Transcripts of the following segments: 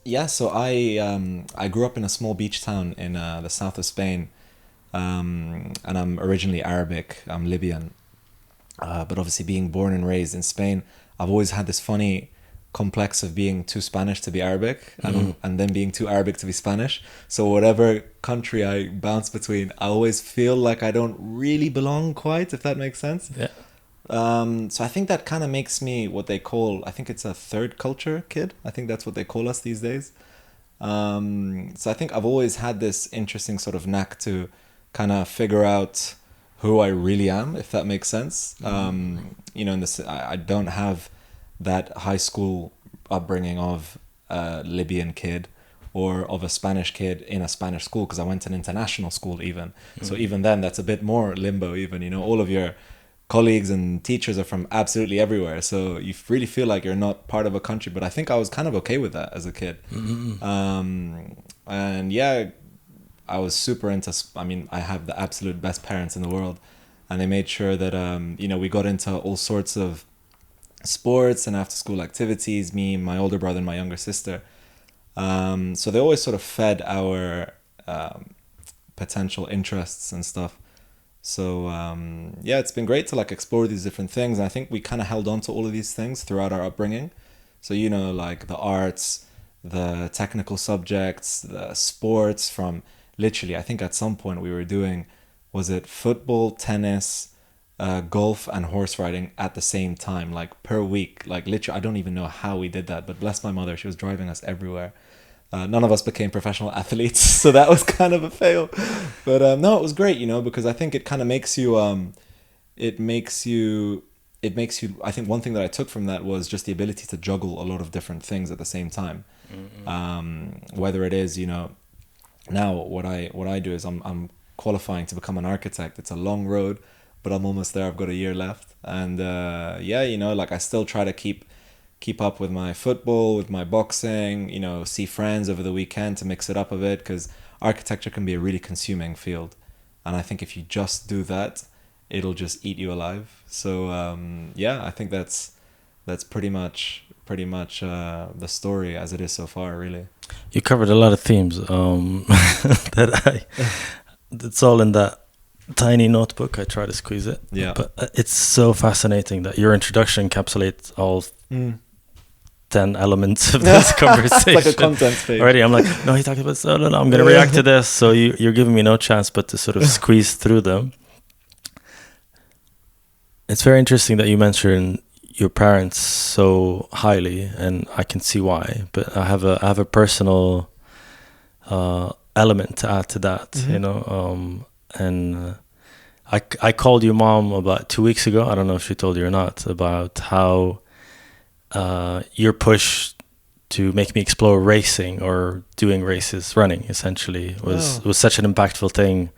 Yeah, so I grew up in a small beach town in the south of Spain, and I'm originally Arabic. I'm Libyan, but obviously being born and raised in Spain, I've always had this funny complex of being too Spanish to be Arabic, and then being too Arabic to be Spanish. So whatever country I bounce between, I always feel like I don't really belong quite, if that makes sense. Yeah. So I think that kind of makes me what they call, I think it's a third culture kid. I think that's what they call us these days. So I think I've always had this interesting sort of knack to kind of figure out who I really am, if that makes sense. In this, I don't have that high school upbringing of a Libyan kid or of a Spanish kid in a Spanish school, because I went to an international school even. So even then, that's a bit more limbo even, all of your colleagues and teachers are from absolutely everywhere, so you really feel like you're not part of a country. But I think I was kind of okay with that as a kid. And yeah, I was super into, I have the absolute best parents in the world, and they made sure that we got into all sorts of sports and after school activities, me, my older brother and my younger sister. So they always sort of fed our potential interests and stuff. So yeah, it's been great to like explore these different things. And I think we kind of held on to all of these things throughout our upbringing. So, like the arts, the technical subjects, the sports, from literally, I think at some point we were doing, was it football, tennis, golf and horse riding at the same time, like per week. Like literally, I don't even know how we did that, but bless my mother, she was driving us everywhere. None of us became professional athletes, so that was kind of a fail. But no, it was great, because I think it kind of makes you, it makes you, I think one thing that I took from that was just the ability to juggle a lot of different things at the same time. Whether it is, now what I do is I'm qualifying to become an architect. It's a long road, but I'm almost there. I've got a year left. And yeah, like I still try to keep up with my football, with my boxing, see friends over the weekend to mix it up a bit, because architecture can be a really consuming field. And I think if you just do that, it'll just eat you alive. So yeah, I think that's pretty much the story as it is so far, really. You covered a lot of themes it's all in that tiny notebook. I try to squeeze it. Yeah. But it's so fascinating that your introduction encapsulates all 10 elements of this conversation. It's like a content page. Already, I'm like, no, he talked about this. No, I'm going to react to this. So you're giving me no chance but to sort of squeeze through them. It's very interesting that you mentioned your parents so highly, and I can see why. But I have a personal element to add to that, and I called your mom about 2 weeks ago. I don't know if she told you or not, about how your push to make me explore racing or doing races, running essentially, was such an impactful thing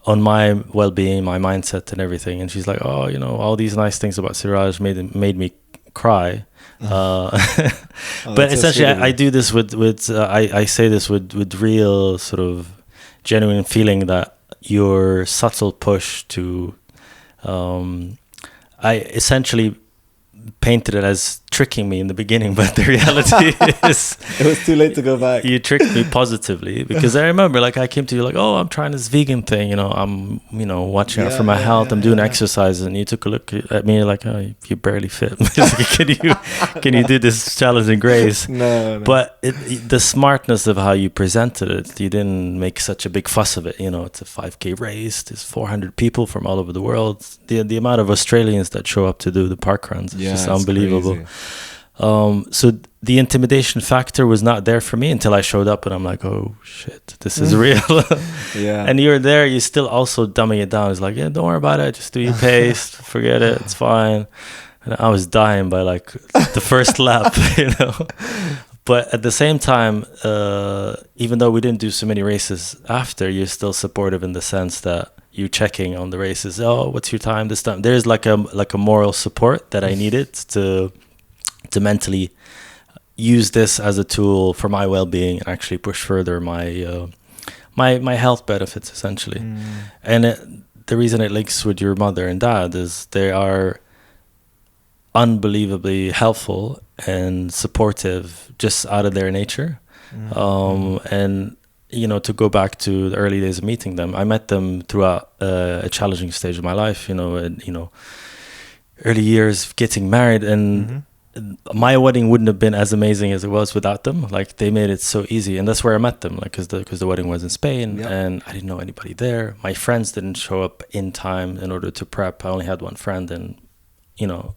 on my well-being, my mindset and everything. And she's like, oh, all these nice things about Sirage made me cry. But essentially I do this with I say this with real sort of genuine feeling, that your subtle push to I essentially painted it as tricking me in the beginning, but the reality is it was too late to go back. You tricked me positively, because I remember I came to you like, oh, I'm trying this vegan thing, I'm watching out for my health, I'm doing exercise, and you took a look at me like, oh, you're barely fit. Can you do this challenging race? No. But the smartness of how you presented it, you didn't make such a big fuss of it. It's a 5K race, there's 400 people from all over the world. The amount of Australians that show up to do the park runs is just unbelievable. Crazy. So the intimidation factor was not there for me until I showed up, and I'm like, oh shit, this is real. Yeah. And you're there, you're still also dumbing it down. It's like, yeah, don't worry about it, just do your pace, forget it, it's fine. And I was dying by the first lap, But at the same time, even though we didn't do so many races after, you're still supportive in the sense that you're checking on the races. Oh, what's your time this time? There's like a moral support that I needed to mentally use this as a tool for my well-being and actually push further my health benefits, essentially. And the reason it links with your mother and dad is they are unbelievably helpful and supportive just out of their nature. And to go back to the early days of meeting them, I met them throughout a challenging stage of my life, and early years of getting married, and my wedding wouldn't have been as amazing as it was without them. Like, they made it so easy, and that's where I met them. Like, because the wedding was in Spain, and I didn't know anybody there. My friends didn't show up in time in order to prep. I only had one friend, and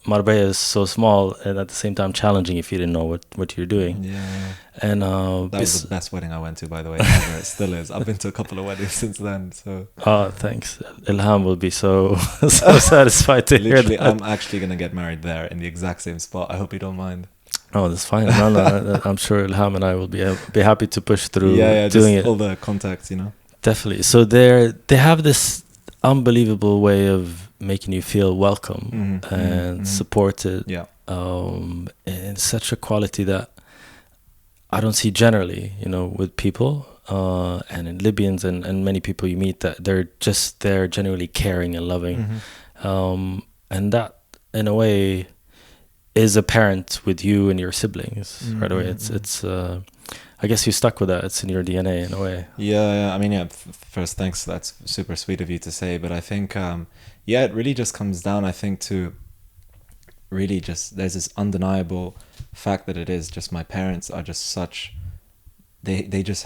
Marbella is so small and at the same time challenging if you didn't know what you're doing. Yeah. And that was the best wedding I went to, by the way. Ever. It still is. I've been to a couple of weddings since then. So. Oh, thanks. Ilham will be so satisfied to hear that. I'm actually going to get married there in the exact same spot. I hope you don't mind. Oh, that's fine. No, I'm sure Ilham and I will be happy to push through doing it. All the contacts, Definitely. So they have this unbelievable way of making you feel welcome and supported. Yeah. In such a quality that I don't see generally, with people, and in Libyans and many people you meet, that they're genuinely caring and loving. And that, in a way, is apparent with you and your siblings right away. It's I guess you stuck with that. It's in your DNA in a way. Yeah. I mean, first, thanks. That's super sweet of you to say. But I think, it really just comes down, I think, to really just, there's this undeniable fact that it is just, my parents are just such, they're just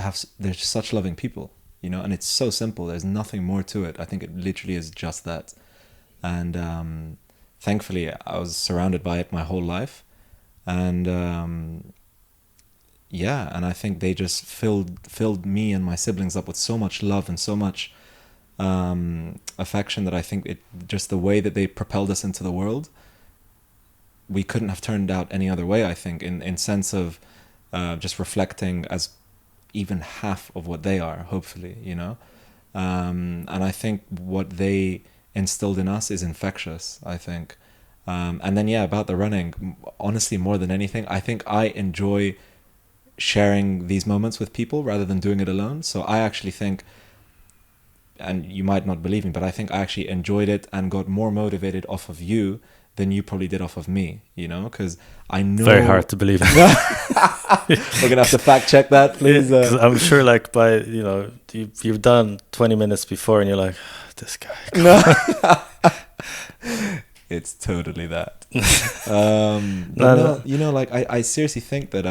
such loving people, and it's so simple. There's nothing more to it. I think it literally is just that. And thankfully, I was surrounded by it my whole life. And and I think they just filled me and my siblings up with so much love and so much affection that I think it just, the way that they propelled us into the world, we couldn't have turned out any other way. I think in sense of just reflecting as even half of what they are, hopefully, and I think what they instilled in us is infectious, I think. And then about the running, honestly, more than anything, I think I enjoy sharing these moments with people rather than doing it alone. So I actually think, and you might not believe me, but I think I actually enjoyed it and got more motivated off of you than you probably did off of me, because I know... Very hard to believe. We're gonna have to fact check that, please. I'm sure, like, by you've done 20 minutes before and you're like, this guy. No. It's totally that. I seriously think that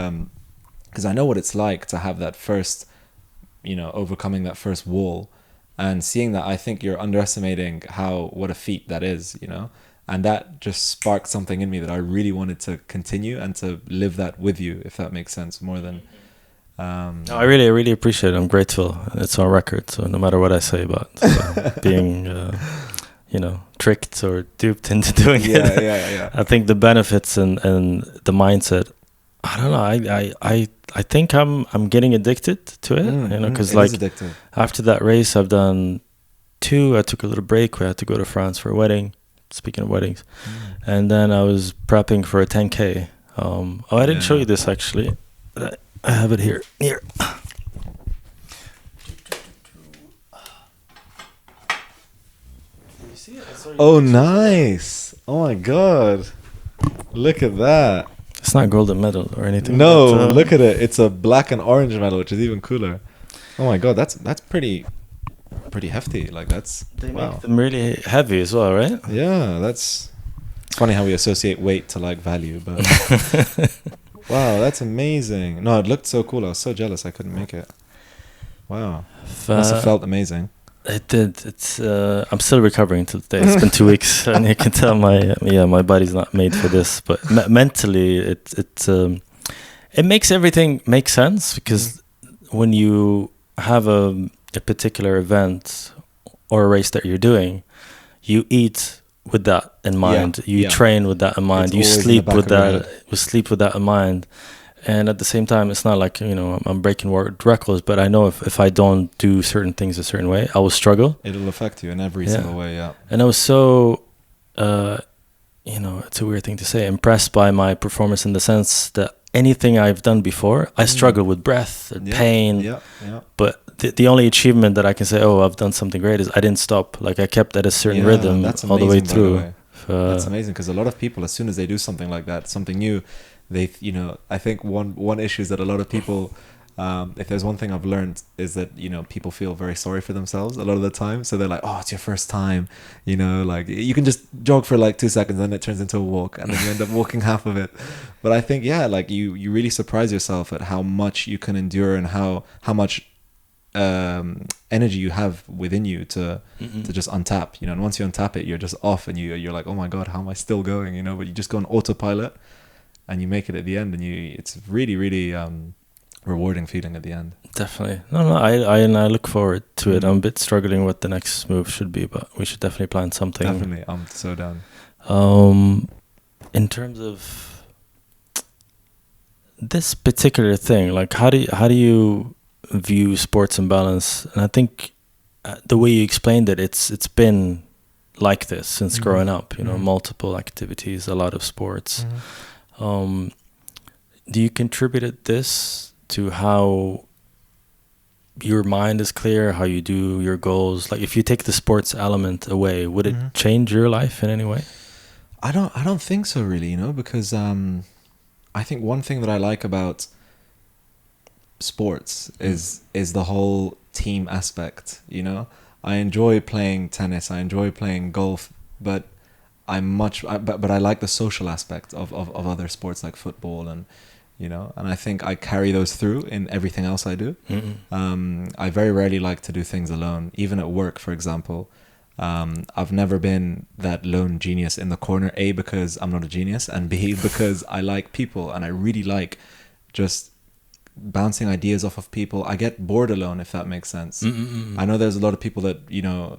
because I know what it's like to have that first, overcoming that first wall, and seeing that, I think you're underestimating what a feat that is, and that just sparked something in me that I really wanted to continue and to live that with you, if that makes sense, more than. I really appreciate it. I'm grateful. It's on record, so no matter what I say about being, tricked or duped into doing it. Yeah. I think the benefits and the mindset. I don't know. I think I'm getting addicted to it. Because after that race, I've done 2. I took a little break. We had to go to France for a wedding. Speaking of weddings, and then I was prepping for a 10K. I didn't show you this actually. I have it here. Oh, nice! Oh my god! Look at that. It's not golden medal or anything. No, but, look at it. It's a black and orange medal, which is even cooler. Oh my god, that's pretty hefty. Like, that's make them really heavy as well, right? Yeah, that's funny how we associate weight to like value, but wow, that's amazing. No, it looked so cool. I was so jealous I couldn't make it. Wow, must have felt amazing. It did. It's I'm still recovering to today. It's been 2 weeks, and you can tell my body's not made for this. But mentally, it makes everything make sense, because when you have a particular event or a race that you're doing, you eat with that in mind. You train with that in mind. You sleep with that. You sleep with that in mind. And at the same time, it's not like, I'm breaking world records, but I know if I don't do certain things a certain way, I will struggle. It'll affect you in every single way, yeah. And I was so, it's a weird thing to say, impressed by my performance, in the sense that anything I've done before, I struggle with breath and pain. Yeah. But the only achievement that I can say, I've done something great, is I didn't stop. Like, I kept at a certain rhythm all the way through. That's amazing, because a lot of people, as soon as they do something like that, something new, I think one issue is that a lot of people If there's one thing I've learned is that, you know, people feel very sorry for themselves a lot of the time. So they're like, oh, it's your first time, you know, like you can just jog for like 2 seconds and it turns into a walk and then you end up walking half of it. But I think, yeah, like you really surprise yourself at how much you can endure and how much energy you have within you to just untap, you know. And once you untap it, you're just off and you're like, oh my God, how am I still going, you know? But you just go on autopilot and you make it at the end, and it's really, really rewarding feeling at the end. Definitely. No, I look forward to it. I'm a bit struggling what the next move should be, but we should definitely plan something. Definitely, I'm so down. In terms of this particular thing, like how do you view sports and balance? And I think the way you explained it, it's been like this since growing up, you know, multiple activities, a lot of sports. Do you contribute this to how your mind is clear, how you do your goals? Like if you take the sports element away, would it change your life in any way? I don't think so really, you know, because I think one thing that I like about sports is the whole team aspect, you know. I enjoy playing tennis, I enjoy playing golf, but I like the social aspect of other sports like football, and you know, and I think I carry those through in everything else I do. I very rarely like to do things alone, even at work, for example. I've never been that lone genius in the corner, A, because I'm not a genius, and B, because I like people and I really like just bouncing ideas off of people. I get bored alone, if that makes sense. I know there's a lot of people that you know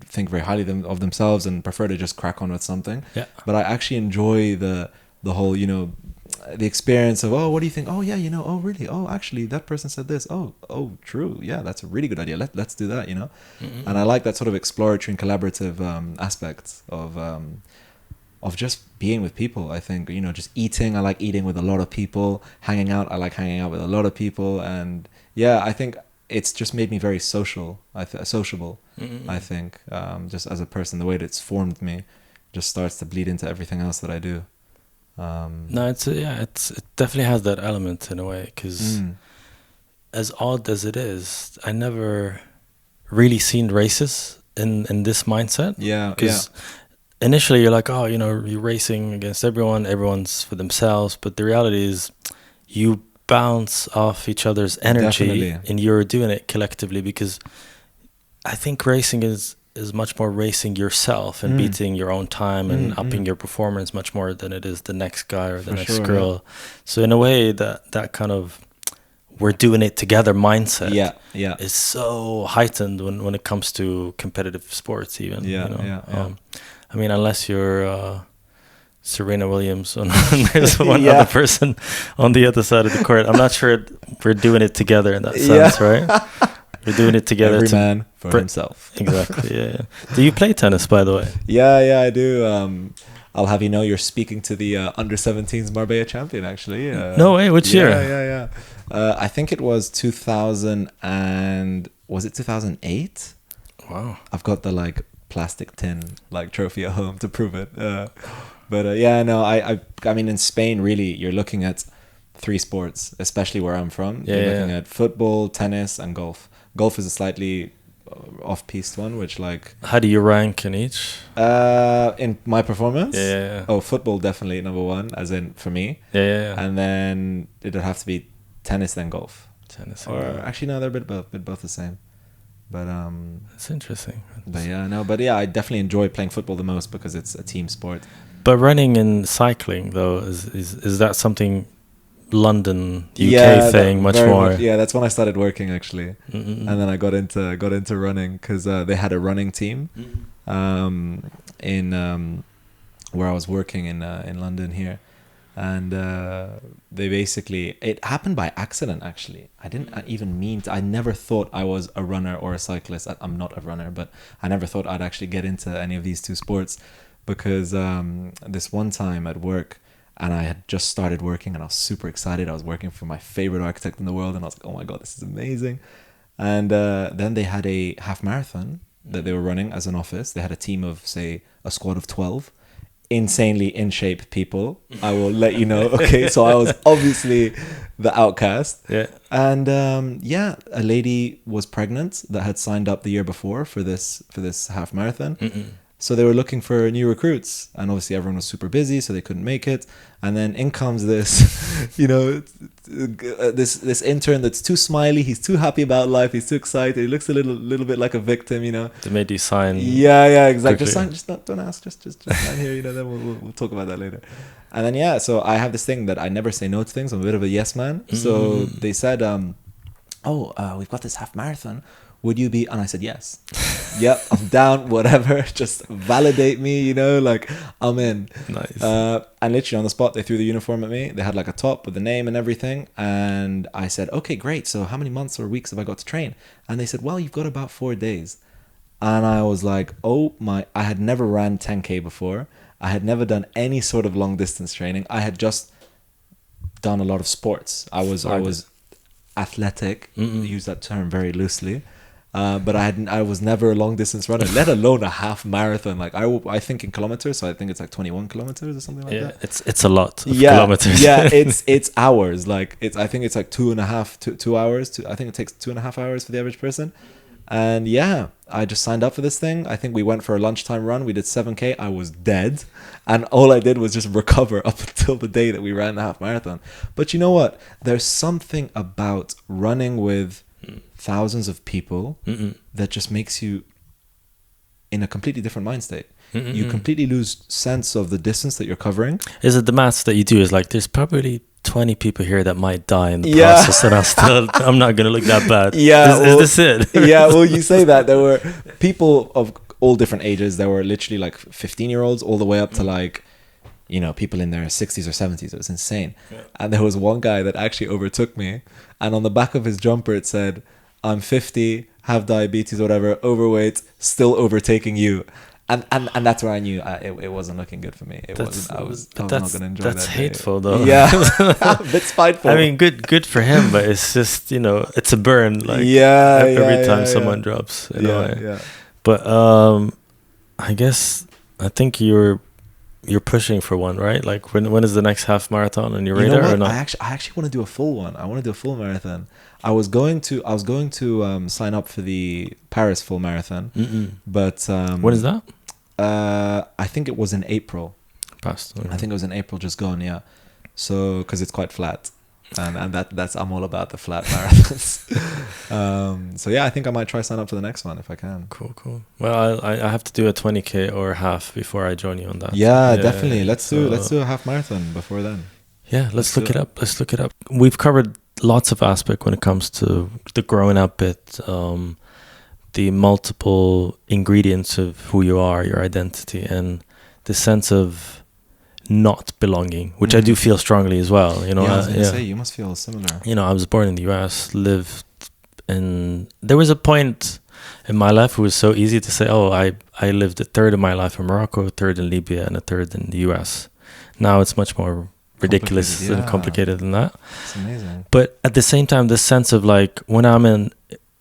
think very highly of themselves and prefer to just crack on with something. But I actually enjoy the whole, you know, the experience of, oh, what do you think? Oh yeah, you know, oh really? Oh, actually that person said this. Oh true, yeah, that's a really good idea. Let's do that, you know. And I like that sort of exploratory and collaborative aspect of just being with people. I think, you know, just eating, I like eating with a lot of people. Hanging out, I like hanging out with a lot of people. And yeah, I think it's just made me very sociable. I think just as a person, the way that it's formed me just starts to bleed into everything else that I do. No, it definitely has that element in a way, because as odd as it is, I never really seen races in this mindset. Because initially you're like, oh, you know, you're racing against everyone's for themselves, but the reality is you bounce off each other's energy. Definitely. And you're doing it collectively, because I think racing is much more racing yourself and beating your own time and upping your performance much more than it is the next guy or the next girl. Yeah. So in a way, that kind of we're doing it together mindset is so heightened when it comes to competitive sports even. I mean, unless you're Serena Williams and there's one other person on the other side of the court, I'm not sure we're doing it together in that sense, right? We're doing it together. Every man for himself. Exactly, yeah. Do you play tennis, by the way? Yeah, I do. I'll have you know, you're speaking to the under-17s Marbella champion, actually. No way, which year? Yeah. I think it was 2000 and... Was it 2008? Wow. I've got the, like, plastic tin, like, trophy at home to prove it. But, yeah, no, I mean, in Spain, really, you're looking at 3 sports, especially where I'm from. You're looking at football, tennis, and golf. Golf is a slightly off-piste one, which like... How do you rank in each? In my performance? Yeah. Oh, football definitely number 1, as in for me. Yeah. And then it'd have to be tennis, then golf. Tennis. Or actually, no, they're both the same. But it's interesting. But yeah, I definitely enjoy playing football the most because it's a team sport. But running and cycling though, is that something London, UK thing much more? Yeah, that's when I started working actually. And then I got into running because they had a running team in where I was working in London here. And they basically, it happened by accident actually. I didn't even mean to, I never thought I was a runner or a cyclist. I'm not a runner, but I never thought I'd actually get into any of these 2 sports because this one time at work, and I had just started working and I was super excited. I was working for my favorite architect in the world and I was like, oh my God, this is amazing. And then they had a half marathon that they were running as an office. They had a team of, say, a squad of 12 insanely in shape people. I will let you know. Okay, so I was obviously the outcast. Yeah. And a lady was pregnant that had signed up the year before for this half marathon. So they were looking for new recruits, and obviously everyone was super busy, so they couldn't make it. And then in comes this, this intern that's too smiley. He's too happy about life. He's too excited. He looks a little bit like a victim, They made you sign. Yeah, exactly. Quickly. Just sign. Just don't ask. Just sign here. Then we'll talk about that later. And then so I have this thing that I never say no to things. I'm a bit of a yes man. So they said, we've got this half marathon. Would you be? And I said yes. Yep, I'm down. Whatever. Just validate me. I'm in. Nice. And literally on the spot, they threw the uniform at me. They had like a top with the name and everything. And I said, okay, great. So how many months or weeks have I got to train? And they said, well, you've got about 4 days. And I was like, I had never ran 10K before. I had never done any sort of long distance training. I had just done a lot of sports. I was athletic. Use that term very loosely. But I was never a long distance runner, let alone a half marathon. Like I think in kilometers, so I think it's like 21 kilometers or something like that. It's a lot of kilometers. It's hours. Like I think it's like 2 hours. I think it takes 2.5 hours for the average person. And I just signed up for this thing. I think we went for a lunchtime run. We did 7K. I was dead. And all I did was just recover up until the day that we ran the half marathon. But you know what? There's something about running with thousands of people that just makes you in a completely different mind state. You completely lose sense of the distance that you're covering. Is it the maths that you do? Is like there's probably 20 people here that might die in the process, and I'm not gonna look that bad. Is this it? Well, you say that. There were people of all different ages. There were literally like 15-year-olds all the way up to like people in their 60s or 70s. It was insane. And there was one guy that actually overtook me, and on the back of his jumper it said, I'm 50, have diabetes, whatever, overweight, still overtaking you. And that's where I knew it wasn't looking good for me. I was not going to enjoy that. That's hateful, though. Yeah, a bit spiteful. I mean, good for him, but it's just it's a burn. Like every time someone drops. In a way. But I think you're pushing for one, right? Like when is the next half marathon on your radar or not? I actually want to do a full one. I want to do a full marathon. I was going to sign up for the Paris full marathon, but when is that? I think it was in April. Past. I think it was in April, just gone. Yeah. So because it's quite flat, and that's I'm all about the flat marathons. So I think I might try sign up for the next one if I can. Cool. Well, I have to do a 20K or half before I join you on that. Yeah, definitely. Let's do a half marathon before then. Yeah, let's look it up. We've covered lots of aspects when it comes to the growing up bit, the multiple ingredients of who you are, your identity, and the sense of not belonging, which I do feel strongly as well. I was going to say, you must feel similar. I was born in the US, lived in... There was a point in my life it was so easy to say, I lived a third of my life in Morocco, a third in Libya, and a third in the US. Now it's much more ridiculous and complicated than that. It's amazing. But at the same time, this sense of like, when I'm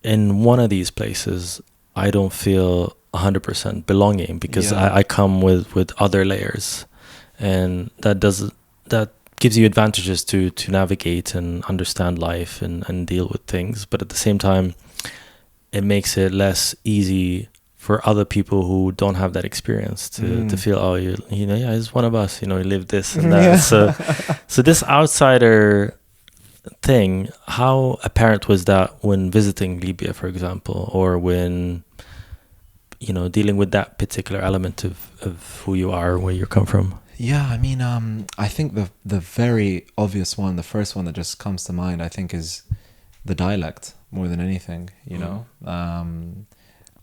in one of these places, I don't feel 100% belonging because I come with other layers, and that gives you advantages to navigate and understand life and deal with things. But at the same time, it makes it less easy for other people who don't have that experience to feel, he's one of us, he lived this and that. So this outsider thing, how apparent was that when visiting Libya, for example, or when dealing with that particular element of who you are, where you come from? Yeah, I mean, I think the very obvious one, the first one that just comes to mind, I think, is the dialect more than anything.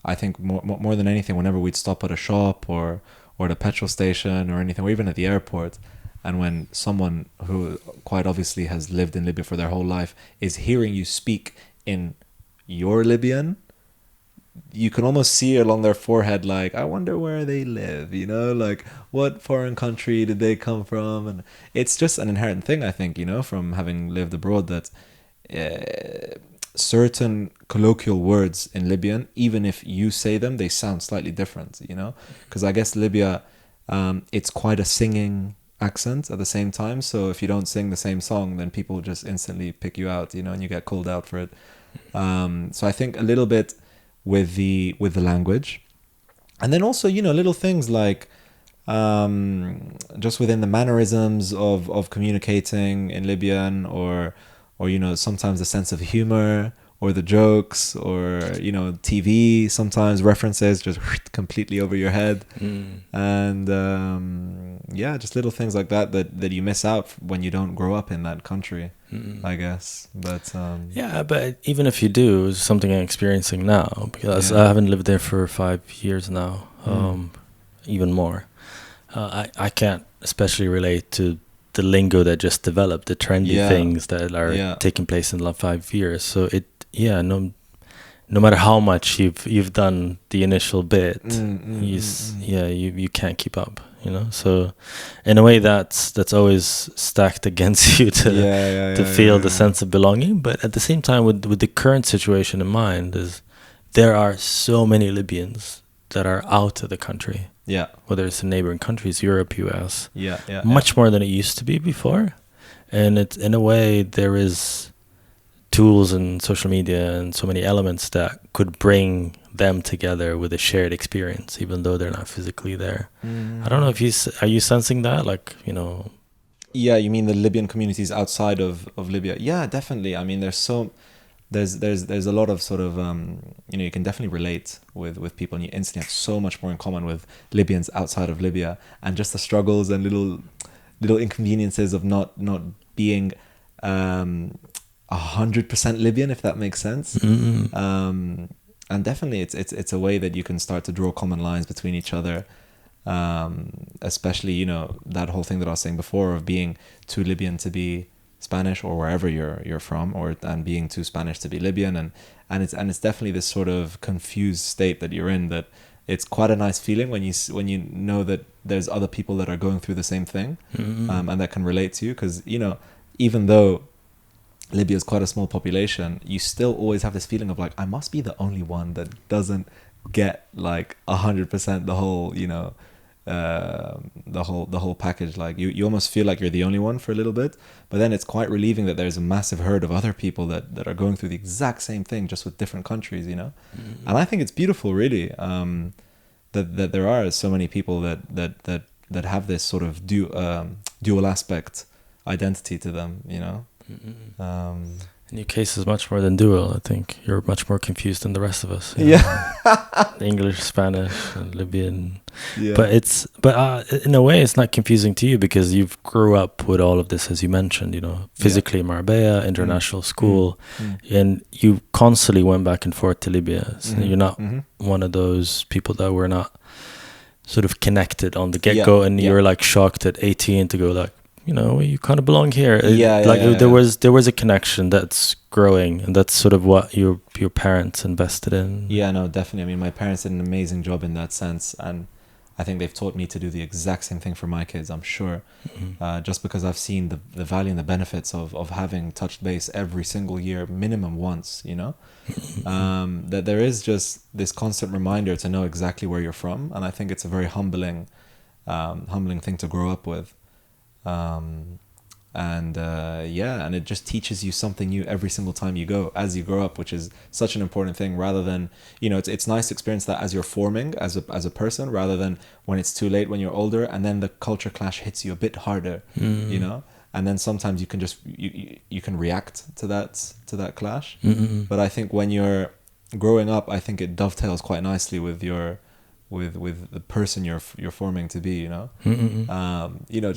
I think more than anything, whenever we'd stop at a shop or at a petrol station or anything, or even at the airport, and when someone who quite obviously has lived in Libya for their whole life is hearing you speak in your Libyan, you can almost see along their forehead, like, I wonder where they live, like what foreign country did they come from? And it's just an inherent thing, I think, from having lived abroad, that certain colloquial words in Libyan, even if you say them, they sound slightly different, because I guess Libya, it's quite a singing accent at the same time. So if you don't sing the same song, then people just instantly pick you out, and you get called out for it. So I think a little bit with the language, and then also little things like just within the mannerisms of communicating in Libyan, or sometimes the sense of humor, or the jokes, or TV sometimes references just completely over your head. And just little things like that you miss out when you don't grow up in that country. I guess. But but even if you do, it's something I'm experiencing now, because I haven't lived there for 5 years now, even more. I can't especially relate to the lingo that just developed, the trendy things that are taking place in the last 5 years. So no matter how much you've done the initial bit, you can't keep up, So in a way, that's always stacked against you to feel the sense of belonging. But at the same time, with the current situation in mind, is there are so many Libyans that are out of the country. Yeah. Whether it's in neighboring countries, Europe, US. Much more than it used to be before. And it's, in a way, there is tools and social media and so many elements that could bring them together with a shared experience, even though they're not physically there. I don't know if are you sensing that? Yeah, you mean the Libyan communities outside of Libya? Yeah, definitely. I mean, there's a lot of sort of you can definitely relate with people, and you instantly have so much more in common with Libyans outside of Libya, and just the struggles and little inconveniences of not being 100% Libyan, if that makes sense. And definitely it's a way that you can start to draw common lines between each other, especially that whole thing that I was saying before of being too Libyan to be Spanish, or wherever you're from, and being too Spanish to be Libyan, and it's definitely this sort of confused state that you're in, that it's quite a nice feeling when you know that there's other people that are going through the same thing, and that can relate to you, because even though Libya is quite a small population, you still always have this feeling of I must be the only one that doesn't get 100% the whole the whole package. You almost feel like you're the only one for a little bit, but then it's quite relieving that there's a massive herd of other people that are going through the exact same thing, just with different countries, and I think it's beautiful, really, that there are so many people that have this sort of dual aspect identity to them, In your case is much more than dual. I think you're much more confused than the rest of us. English, Spanish, and Libyan. But in a way, it's not confusing to you, because you grew up with all of this, as you mentioned. Physically Marbella, international school, and you constantly went back and forth to Libya. So you're not one of those people that were not sort of connected on the get-go, and you were shocked at 18 to go you kind of belong here. There was a connection that's growing, and that's sort of what your parents invested in. Yeah, no, definitely. I mean, my parents did an amazing job in that sense, and I think they've taught me to do the exact same thing for my kids, I'm sure. Just because I've seen the value and the benefits of having touched base every single year, minimum once, that there is just this constant reminder to know exactly where you're from, and I think it's a very humbling thing to grow up with. And it just teaches you something new every single time you go, as you grow up, which is such an important thing, rather than, it's nice to experience that as you're forming as a person, rather than when it's too late, when you're older, and then the culture clash hits you a bit harder, and then sometimes you can just, you can react to that clash. But I think when you're growing up, I think it dovetails quite nicely with with the person you're forming to be,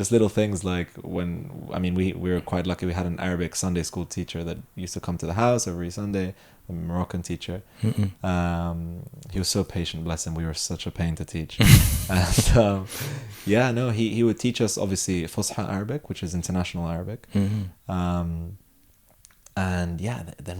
just little things like we were quite lucky. We had an Arabic Sunday school teacher that used to come to the house every Sunday, a Moroccan teacher. He was so patient, bless him. We were such a pain to teach. And he would teach us, obviously, Fusha Arabic, which is international Arabic. Then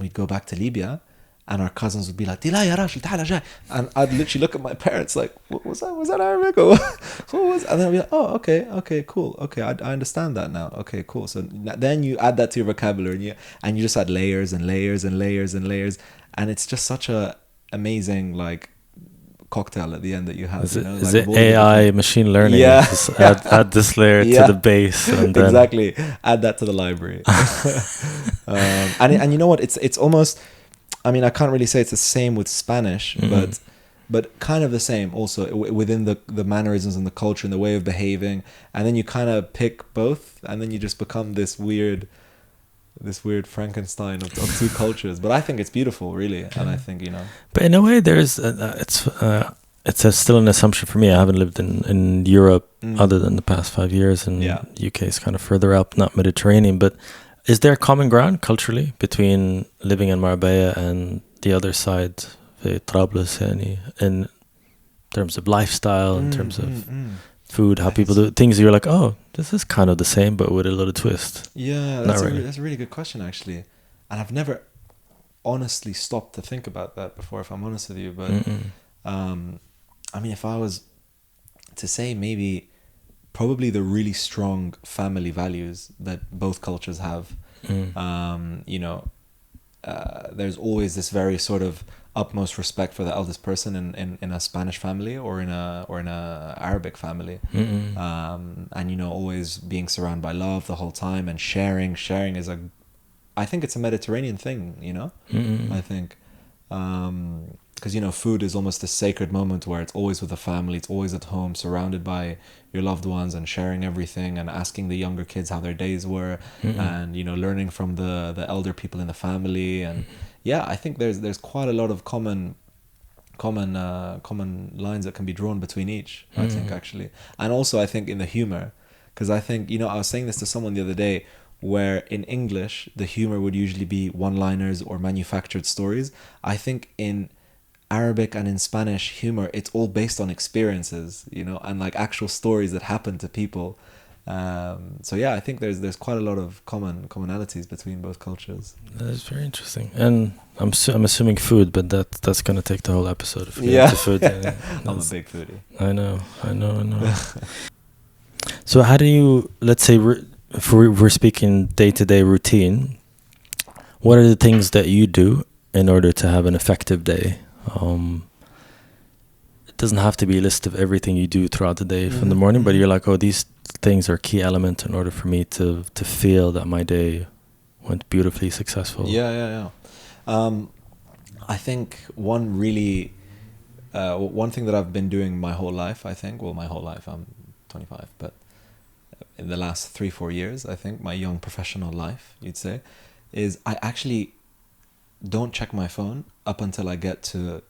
we'd go back to Libya, and our cousins would be like, "Tila ya Rashid, ta'ala jay." And I'd literally look at my parents like, "What was that? Was that Arabic? Or what was?" And then I'd be like, "Oh, okay, cool. Okay, I understand that now. Okay, cool." So then you add that to your vocabulary, and you just add layers and layers and layers and layers, and it's just such a amazing cocktail at the end that you have. Is You it, know, is like it AI machine learning? Yeah. Just add this layer Yeah. to the base, and then Exactly. Add that to the library. And you know what? It's almost. I mean, I can't really say it's the same with Spanish, but kind of the same also within the mannerisms and the culture and the way of behaving. And then you kind of pick both, and then you just become this weird Frankenstein of two cultures. But I think it's beautiful, really, and I think, you know. But in a way, there's still an assumption for me. I haven't lived in Europe other than the past 5 years, and UK is kind of further up, not Mediterranean. But is there common ground culturally between living in Marbella and the other side, Trablus, in terms of lifestyle, in terms of food, how people do things? You're like, oh, this is kind of the same, but with a little twist. Yeah, that's a really good question, actually, and I've never honestly stopped to think about that before, if I'm honest with you. But I mean, if I was to say, maybe probably the really strong family values that both cultures have. You know, there's always this very sort of utmost respect for the eldest person in a Spanish family or in a Arabic family. And you know, always being surrounded by love the whole time, and sharing is I think it's a Mediterranean thing, you know. I think because, you know, food is almost a sacred moment where it's always with the family, it's always at home, surrounded by your loved ones, and sharing everything, and asking the younger kids how their days were, and, you know, learning from the elder people in the family. And yeah, I think there's quite a lot of common lines that can be drawn between each, I think, actually. And also I think in the humor, because I think, you know, I was saying this to someone the other day, where in English the humor would usually be one-liners or manufactured stories. I think in Arabic and in Spanish humor, it's all based on experiences, you know, and like actual stories that happen to people. So yeah, I think there's quite a lot of commonalities between both cultures. That's very interesting. And I'm assuming food, but that's gonna take the whole episode if we get to food. I'm a big foodie. I know. So how do you, let's say, if we're speaking day-to-day routine, what are the things that you do in order to have an effective day? It doesn't have to be a list of everything you do throughout the day from the morning, but you're like, oh, these things are key element in order for me to feel that my day went beautifully successful. Yeah. I think one thing that I've been doing my whole life, I think, well, my whole life, I'm 25, but in the last 3-4 years, I think, my young professional life, you'd say, is I actually don't check my phone up until I get to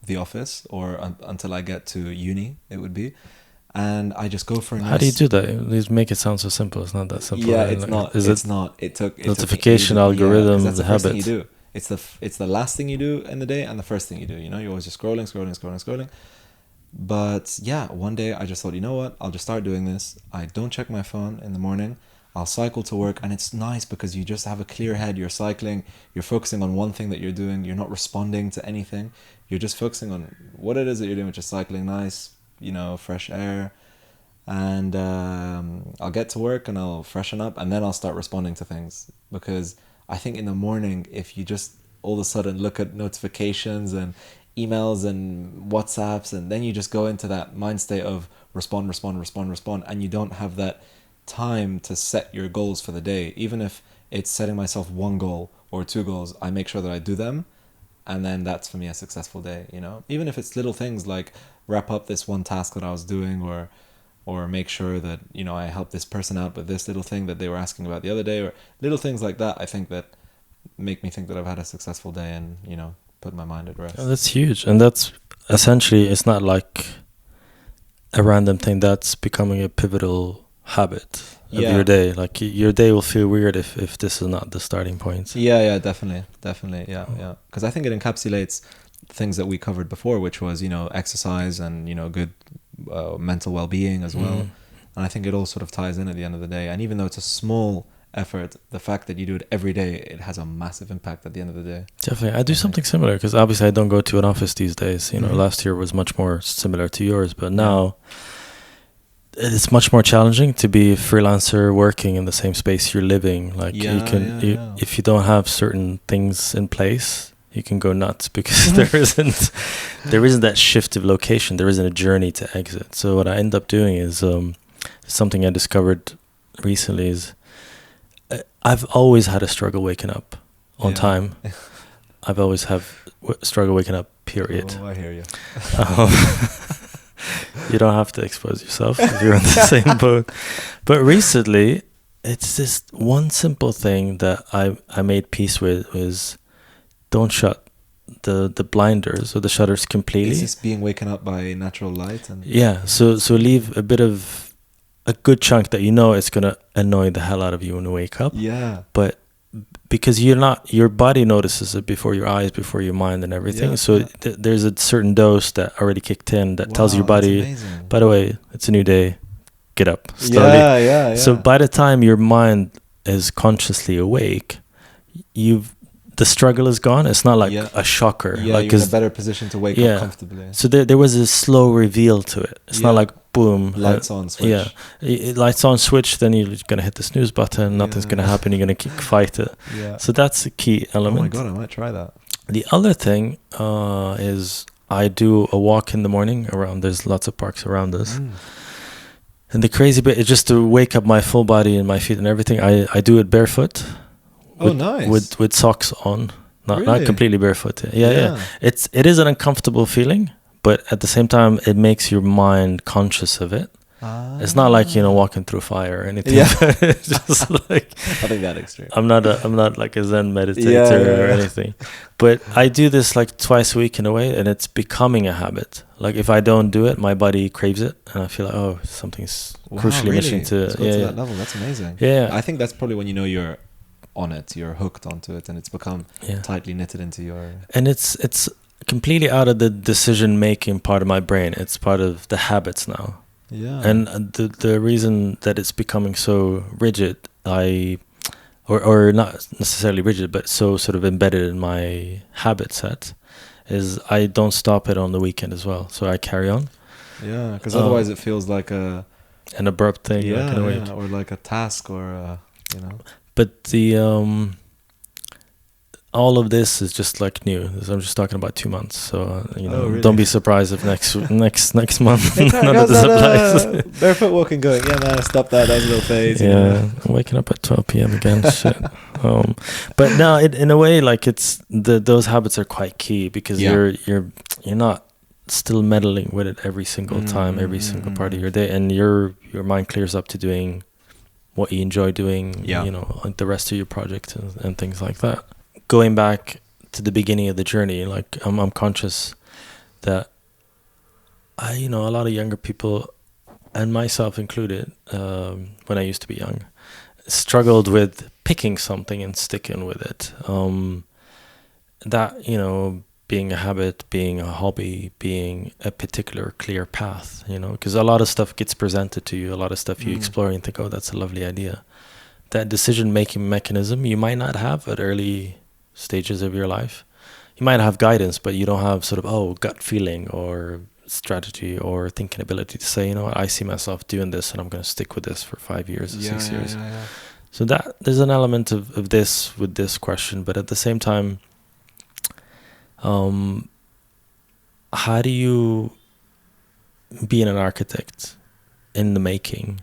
the office, or until I get to uni, it would be. And I just go for a nice... How do you do that? Please make it sound so simple. It's not that simple. Yeah, it's not. It's not. It took notification algorithm, that's the habit. first thing you do. It's the last thing you do in the day and the first thing you do. You know, you're always just scrolling. But yeah, one day I just thought, you know what? I'll just start doing this. I don't check my phone in the morning. I'll cycle to work, and it's nice because you just have a clear head. You're cycling. You're focusing on one thing that you're doing. You're not responding to anything. You're just focusing on what it is that you're doing, which is cycling. Nice, you know, fresh air. And I'll get to work and I'll freshen up, and then I'll start responding to things. Because I think in the morning, if you just all of a sudden look at notifications and emails and WhatsApps, and then you just go into that mind state of respond, and you don't have that time to set your goals for the day. Even if it's setting myself one goal or two goals, I make sure that I do them, and then that's for me a successful day, you know. Even if it's little things like wrap up this one task that I was doing, or make sure that, you know, I help this person out with this little thing that they were asking about the other day, or little things like that, I think that make me think that I've had a successful day, and, you know, put my mind at rest. Oh, that's huge. And that's essentially, it's not like a random thing, that's becoming a pivotal habit of your day. Like your day will feel weird if this is not the starting point. Yeah, definitely. Yeah. Because I think it encapsulates things that we covered before, which was, you know, exercise and, you know, good mental well-being as well. And I think it all sort of ties in at the end of the day. And even though it's a small effort, the fact that you do it every day, it has a massive impact at the end of the day. Definitely. I do something similar, because obviously I don't go to an office these days. You know, last year was much more similar to yours, but now it's much more challenging to be a freelancer working in the same space you're living. Like if you don't have certain things in place, you can go nuts because there isn't that shift of location. There isn't a journey to exit. So what I end up doing is something I discovered recently is I've always had a struggle waking up on time. I've always struggle waking up, period. Oh, I hear you. You don't have to expose yourself if you're on the same boat. But recently, it's this one simple thing that I made peace with is don't shut the blinders or the shutters completely. Is this being waken up by natural light? And so leave a bit of a good chunk that you know it's going to annoy the hell out of you when you wake up. Yeah. But because your body notices it before your eyes, before your mind and everything. Yeah, so there's a certain dose that already kicked in that tells your body, by the way, it's a new day, get up slowly. Yeah. So by the time your mind is consciously awake, the struggle is gone. It's not like a shocker. Yeah, like, you're in a better position to wake up comfortably. So there was a slow reveal to it. It's not like boom, lights on switch. Lights on switch. Then you're gonna hit the snooze button. Nothing's gonna happen. You're gonna fight it. Yeah. So that's a key element. Oh my god, I might try that. The other thing is I do a walk in the morning around. There's lots of parks around us. And the crazy bit is just to wake up my full body and my feet and everything. I do it barefoot. Nice. With socks on, not Really? completely barefoot. Yeah. It is an uncomfortable feeling, but at the same time, it makes your mind conscious of it. It's not like walking through fire or anything. Yeah. It's just like Nothing that extreme. I'm not like a Zen meditator or anything, but I do this like twice a week in a way, and it's becoming a habit. Like if I don't do it, my body craves it, and I feel like something's crucially missing to to that level. That's amazing. Yeah, I think that's probably when you're on it, you're hooked onto it, and it's become tightly knitted into your. And it's completely out of the decision making part of my brain. It's part of the habits now. Yeah. And the reason that it's becoming so rigid, or not necessarily rigid, but so sort of embedded in my habit set, is I don't stop it on the weekend as well. So I carry on. Yeah, because otherwise it feels like an abrupt thing. Or like a task, or But the all of this is just like new. I'm just talking about 2 months, so really? Don't be surprised if next month hey, none of this applies. Barefoot walking, going, yeah, man, stop that. That was a little phase. Yeah, I'm waking up at 12 p.m. again. Shit. But no, in a way, like it's those habits are quite key because you're not still meddling with it every single time, every single part of your day, and your mind clears up to doing what you enjoy doing. Like the rest of your project and things like that. Going back to the beginning of the journey, like I'm conscious that a lot of younger people, and myself included, when I used to be young, struggled with picking something and sticking with it. That being a habit, being a hobby, being a particular clear path, because a lot of stuff gets presented to you, a lot of stuff you explore and think, oh, that's a lovely idea. That decision-making mechanism you might not have at early stages of your life. You might have guidance, but you don't have sort of gut feeling or strategy or thinking ability to say, I see myself doing this and I'm going to stick with this for 5 years or 6 years. So that there's an element of this with this question, but at the same time, how do you be an architect in the making?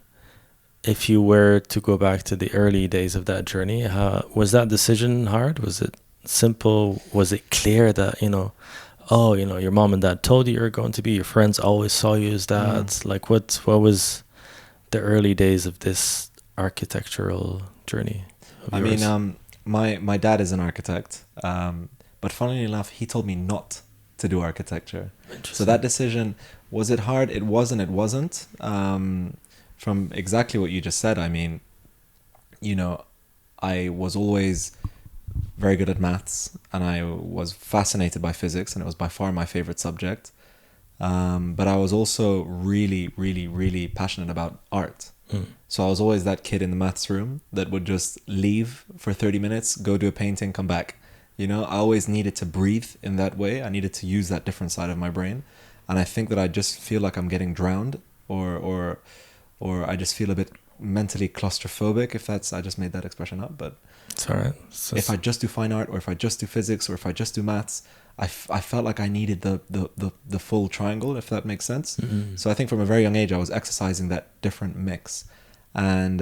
If you were to go back to the early days of that journey, was that decision hard? Was it simple? Was it clear that, your mom and dad told you were going to be, your friends always saw you as that? Like what was the early days of this architectural journey of yours? I mean, my dad is an architect, but funnily enough, he told me not to do architecture. So that decision, was it hard? It wasn't. From exactly what you just said, I mean, I was always very good at maths, and I was fascinated by physics, and it was by far my favorite subject. But I was also really, really, really passionate about art. So I was always that kid in the maths room that would just leave for 30 minutes, go do a painting, come back. I always needed to breathe in that way. I needed to use that different side of my brain. And I think that I just feel like I'm getting drowned or I just feel a bit mentally claustrophobic, if that's, I just made that expression up, but It's all right. if I just do fine art, or if I just do physics, or if I just do maths, I felt like I needed the full triangle, if that makes sense. Mm-hmm. So I think from a very young age, I was exercising that different mix. And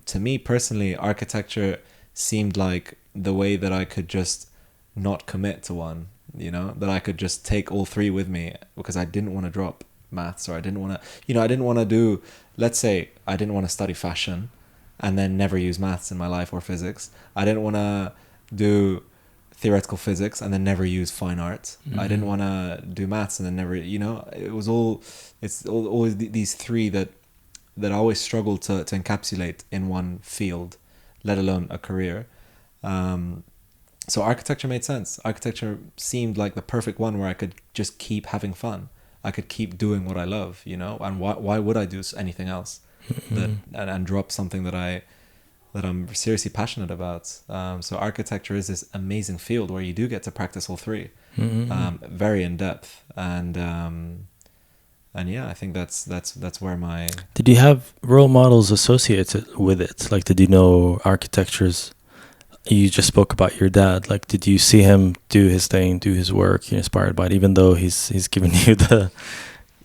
to me personally, architecture seemed like the way that I could just not commit to one, you know, that I could just take all three with me, because I didn't want to drop maths, or I didn't want to, you know, I didn't want to do, let's say I didn't want to study fashion and then never use maths in my life, or physics. I didn't want to do theoretical physics and then never use fine art. Mm-hmm. I didn't want to do maths and then never, you know, it's always these three that I always struggled to encapsulate in one field, let alone a career. So architecture made sense. Architecture seemed like the perfect one where I could just keep having fun. I could keep doing what I love, you know, and why would I do anything else and drop something that I'm seriously passionate about. So architecture is this amazing field where you do get to practice all three, very in depth, and yeah, I think that's where my. Did you have role models associated with it? Like, did you know architectures? You just spoke about your dad. Like, did you see him do his thing, do his work? You're inspired by it, even though he's given you the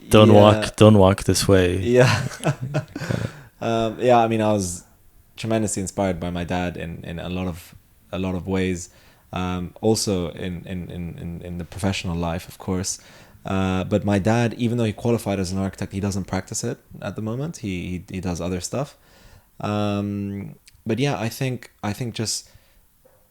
don't walk this way. Yeah. Yeah. I mean, I was tremendously inspired by my dad in a lot of ways. Also in the professional life, of course. But my dad, even though he qualified as an architect, he doesn't practice it at the moment. He does other stuff. But yeah, I think just,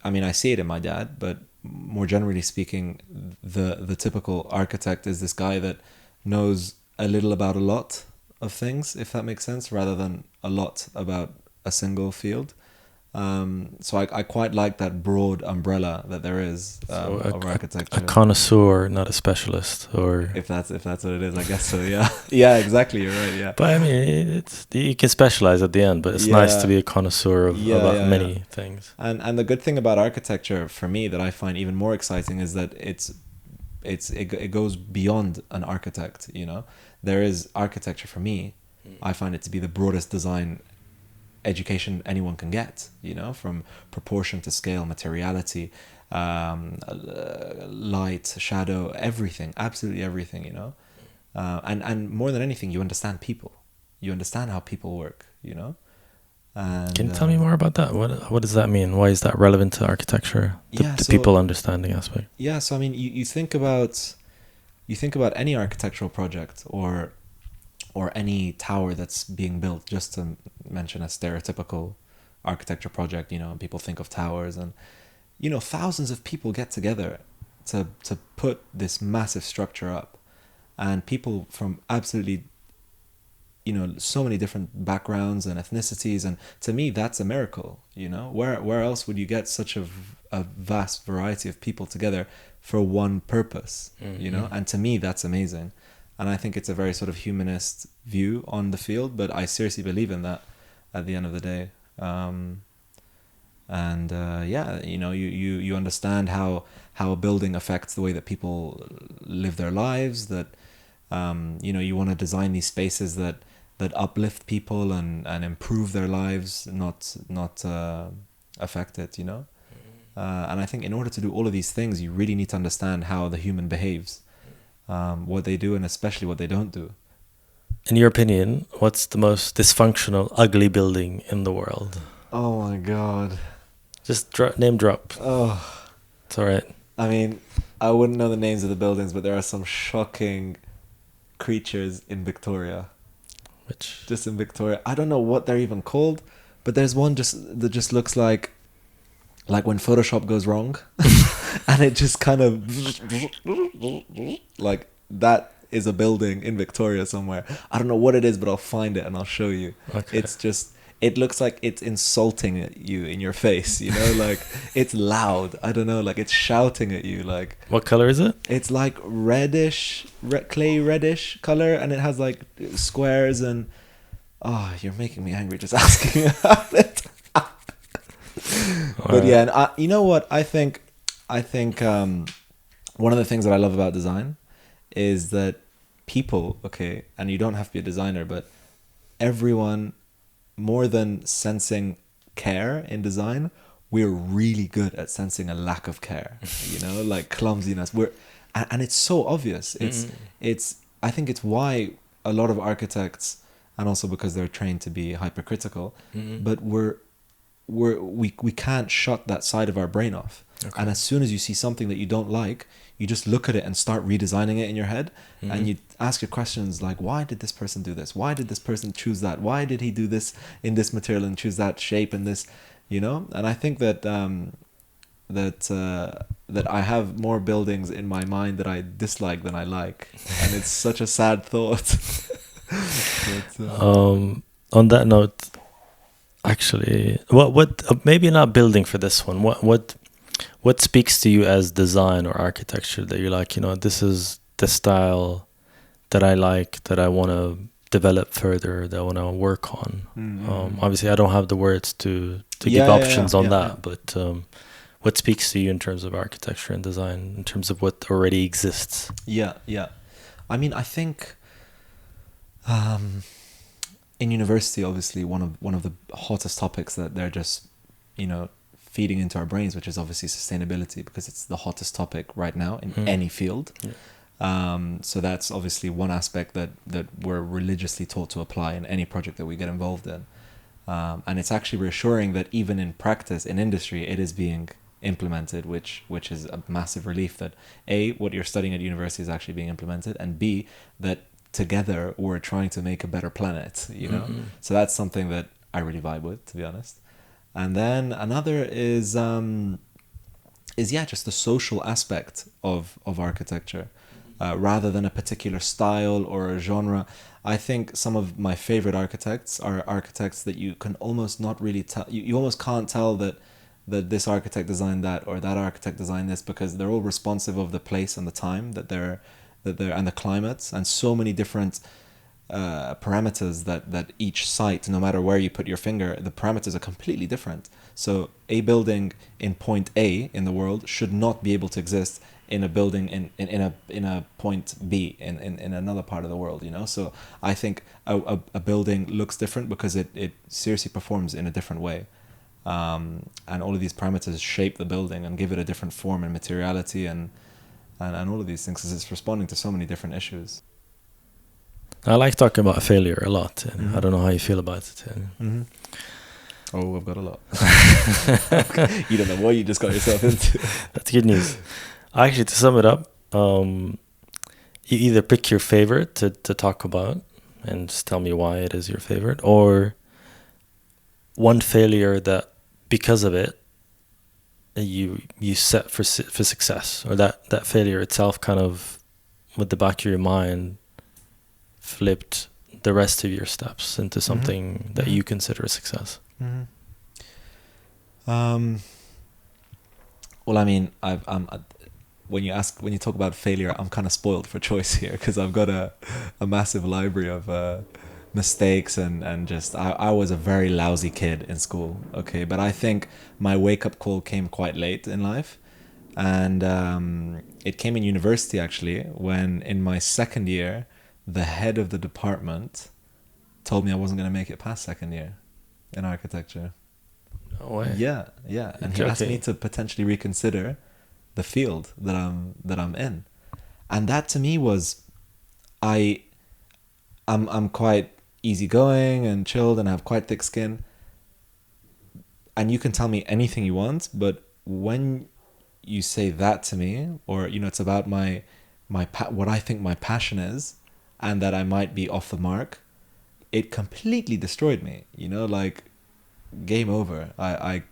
I mean, I see it in my dad, but more generally speaking, the typical architect is this guy that knows a little about a lot of things, if that makes sense, rather than a lot about a single field. So I quite like that broad umbrella that there is of architecture. A connoisseur, not a specialist, or if that's what it is, I guess so. Yeah, yeah, exactly. You're right. Yeah, but I mean, you can specialize at the end, but it's nice to be a connoisseur of about many things. And the good thing about architecture for me that I find even more exciting is that it goes beyond an architect. You know, there is architecture for me. I find it to be the broadest design education anyone can get, you know, from proportion to scale, materiality, light, shadow, everything, absolutely everything, you know. And more than anything, you understand people. You understand how people work, you know. And, can you tell me more about that? What does that mean? Why is that relevant to architecture? The people understanding aspect. Yeah, so I mean, you think about any architectural project or any tower that's being built, just to mention a stereotypical architecture project, you know, people think of towers, and, you know, thousands of people get together to put this massive structure up, and people from absolutely, you know, so many different backgrounds and ethnicities, and to me that's a miracle, you know. Where else would you get such a vast variety of people together for one purpose, you know? And to me that's amazing. And I think it's a very sort of humanist view on the field, but I seriously believe in that at the end of the day. Yeah, you know, you understand how a building affects the way that people live their lives, that, you know, you want to design these spaces that uplift people and improve their lives, not affect it, you know? And I think in order to do all of these things, you really need to understand how the human behaves. What they do and especially what they don't do. In your opinion, what's the most dysfunctional, ugly building in the world? Oh my God. Just name drop. Oh. It's all right. I mean, I wouldn't know the names of the buildings, but there are some shocking creatures in Victoria. Which? Just in Victoria. I don't know what they're even called, but there's one that just looks like when Photoshop goes wrong. And it just kind of like, that is a building in Victoria somewhere. I don't know what it is, but I'll find it and I'll show you. Okay. It's just, it looks like it's insulting you in your face, you know, like it's loud. I don't know, like it's shouting at you. Like, what color is it? It's like reddish, clay reddish color, and it has like squares and, oh, you're making me angry just asking about it. But yeah, and you know what? I think one of the things that I love about design is that people, okay, and you don't have to be a designer, but everyone more than sensing care in design, we're really good at sensing a lack of care, like clumsiness. And it's so obvious. I think it's why a lot of architects, and also because they're trained to be hypercritical, but we can't shut that side of our brain off. Okay. And as soon as you see something that you don't like, you just look at it and start redesigning it in your head. And you ask your questions like, why did this person do this? Why did this person choose that? Why did he do this in this material and choose that shape and this, And I think that that I have more buildings in my mind that I dislike than I like, and it's such a sad thought. On that note, actually, what maybe not building for this one. What speaks to you as design or architecture that you're like, this is the style that I like, that I want to develop further, that I want to work on. Obviously, I don't have the words to give options on that, but what speaks to you in terms of architecture and design, in terms of what already exists? Yeah. I mean, I think in university, obviously, one of the hottest topics that they're just, feeding into our brains, which is obviously sustainability, because it's the hottest topic right now in any field. So that's obviously one aspect that we're religiously taught to apply in any project that we get involved in. And it's actually reassuring that even in practice, in industry, it is being implemented, which is a massive relief that A, what you're studying at university is actually being implemented, and B, that together we're trying to make a better planet, So that's something that I really vibe with, to be honest. And then another is just the social aspect of architecture, rather than a particular style or a genre. I think some of my favorite architects are architects that you can almost not really tell. You almost can't tell that this architect designed that or that architect designed this, because they're all responsive of the place and the time that they're and the climates, and so many different parameters that each site, no matter where you put your finger, the parameters are completely different. So a building in point A in the world should not be able to exist in a building in a point B in another part of the world, So I think a building looks different because it seriously performs in a different way. And all of these parameters shape the building and give it a different form and materiality and all of these things, because it's responding to so many different issues. I like talking about failure a lot. I don't know how you feel about it. Oh, I've got a lot. You don't know what you just got yourself into. That's good news. Actually, to sum it up, you either pick your favorite to talk about and just tell me why it is your favorite, or one failure that because of it you set for success, or that failure itself kind of with the back of your mind flipped the rest of your steps into something that you consider a success. Well, I mean, when you talk about failure, I'm kind of spoiled for choice here, because I've got a massive library of mistakes and just I was a very lousy kid in school. Okay, but I think my wake up call came quite late in life, and it came in university actually, when in my second year the head of the department told me I wasn't going to make it past second year in architecture. No way. Yeah. And he asked me to potentially reconsider the field that I'm in. And that to me was, I'm quite easygoing and chilled and I have quite thick skin. And you can tell me anything you want, but when you say that to me, or it's about my what I think my passion is, and that I might be off the mark, it completely destroyed me. Like, game over. I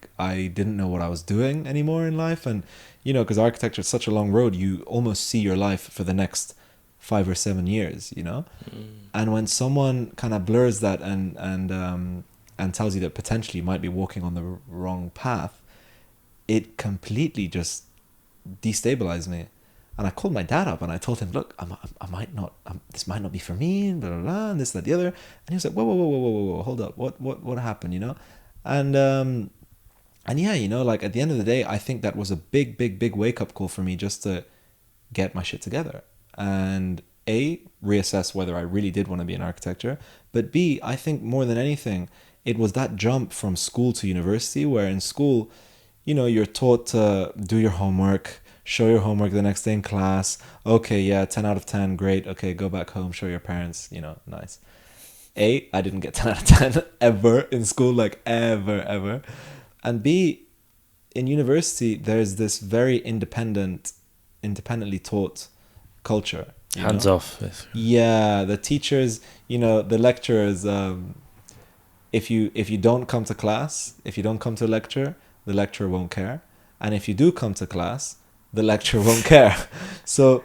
didn't know what I was doing anymore in life, and because architecture is such a long road, you almost see your life for the next 5 or 7 years. And when someone kind of blurs that and tells you that potentially you might be walking on the wrong path, it completely just destabilized me. And I called my dad up and I told him, look, I might not, this might not be for me, blah, blah, blah, and this, that, the other. And he was like, whoa, hold up. What happened, And yeah, like at the end of the day, I think that was a big wake up call for me, just to get my shit together and reassess whether I really did want to be in architecture. But B, I think more than anything, it was that jump from school to university, where in school, you know, you're taught to do your homework, show your homework the next day in class. Okay, yeah, 10 out of 10, great. Okay, go back home, show your parents, you know, nice. A, I didn't get 10 out of 10 ever in school, like ever. And B, in university, there's this very independently taught culture. Hands off. Basically. Yeah, the teachers, you know, the lecturers, if you don't come to class, if you don't come to a lecture, the lecturer won't care. And if you do come to class, the lecturer won't care. So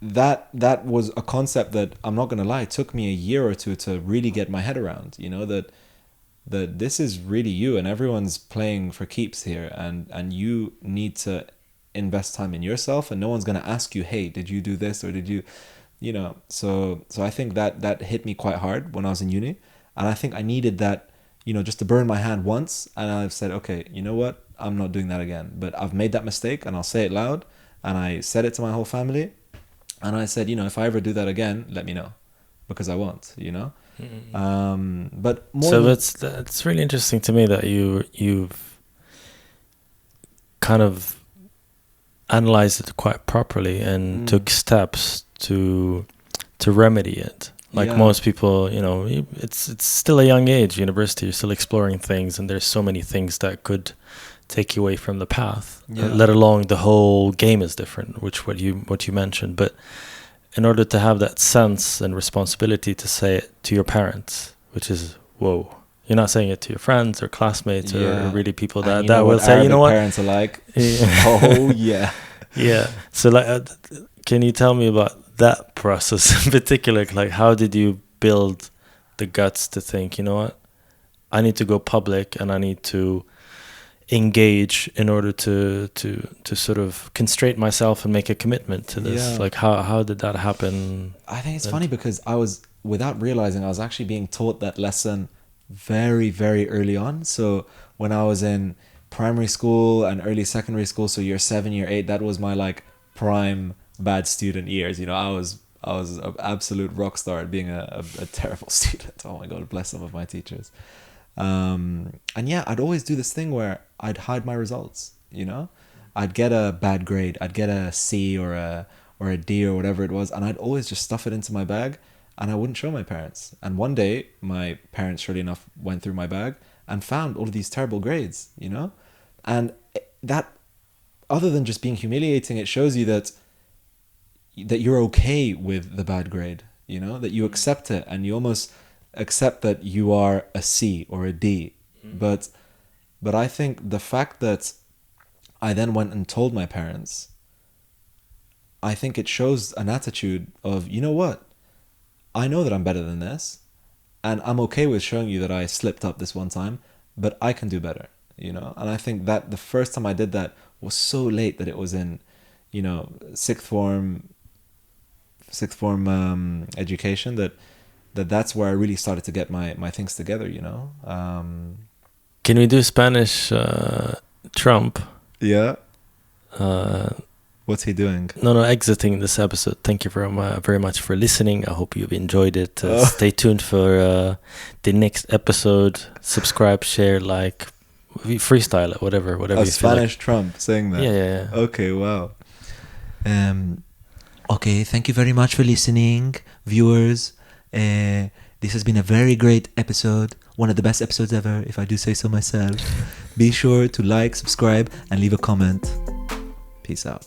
that was a concept that, I'm not gonna lie, it took me a year or two to really get my head around, you know, that this is really you, and everyone's playing for keeps here, and you need to invest time in yourself, and no one's gonna ask you, hey, did you do this, or did you know. So I think that hit me quite hard when I was in uni, and I think I needed that, you know, just to burn my hand once, and I've said, okay, you know what, I'm not doing that again. But I've made that mistake, and I'll say it loud, and I said it to my whole family, and I said, you know, if I ever do that again, let me know, because I won't, you know. But more so that's really interesting to me that you've kind of analyzed it quite properly and took steps to remedy it. Like most people, you know, it's still a young age, university, you're still exploring things, and there's so many things that could take you away from the path, let alone the whole game is different, which what you mentioned. But in order to have that sense and responsibility to say it to your parents, which is, whoa, you're not saying it to your friends or classmates or really people that will say, Arabic, you know what, parents are like, oh yeah. Yeah. So like, can you tell me about that process in particular? Like, how did you build the guts to think, you know what, I need to go public and I need to engage in order to sort of constrain myself and make a commitment to this? Like, how did that happen? I think it's funny because I was, without realizing, I was actually being taught that lesson very, very early on. So when I was in primary school and early secondary school, so year 7, year 8, that was my like prime bad student years. You know, I was an absolute rock star at being a terrible student. Oh my God, bless some of my teachers. And yeah, I'd always do this thing where I'd hide my results, you know. I'd get a bad grade, I'd get a C or a D or whatever it was, and I'd always just stuff it into my bag, and I wouldn't show my parents. And one day my parents, surely enough, went through my bag and found all of these terrible grades, you know. And that, other than just being humiliating, it shows you that you're okay with the bad grade, you know, that you accept it, and you almost accept that you are a C or a D. But I think the fact that I then went and told my parents, I think it shows an attitude of, you know what, I know that I'm better than this, and I'm okay with showing you that I slipped up this one time, but I can do better, you know. And I think that the first time I did that was so late, that it was in, you know, sixth form education, that's where I really started to get my things together, you know. Can we do Spanish Trump? Yeah. What's he doing? No, exiting this episode. Thank you very much for listening. I hope you've enjoyed it. Stay tuned for the next episode. Subscribe, share, like, freestyle it, whatever you feel Spanish like. Trump saying that. Yeah. Okay, wow. Okay, thank you very much for listening, viewers. This has been a very great episode, one of the best episodes ever, if I do say so myself. Be sure to like, subscribe, and leave a comment. Peace out.